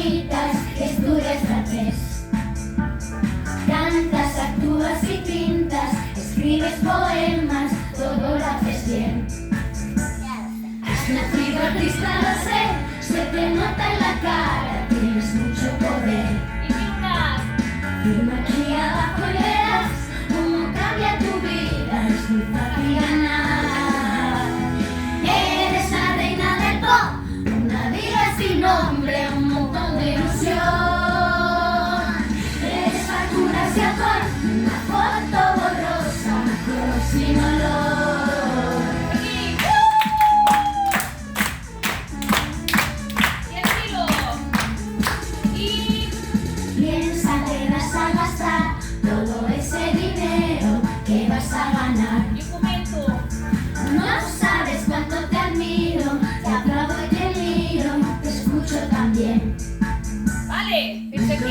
bonitas, estudias francés. Cantas, actúas y pintas, escribes poemas, todo lo haces bien. Has nacido artista, lo sé, se te nota en la cara, tienes mucho poder. Firma aquí abajo y verás cómo cambia tu vida, es muy fácil ganar. Eres la reina del pop, una vida sin nombre, un montón de ilusión. Eres facturas y alcohol, una foto borrosa, un color sin olor. Piensa que vas a gastar todo ese dinero que vas a ganar. No sabes cuánto te admiro, te aplaudo y te miro, te escucho también. Vale, pensé que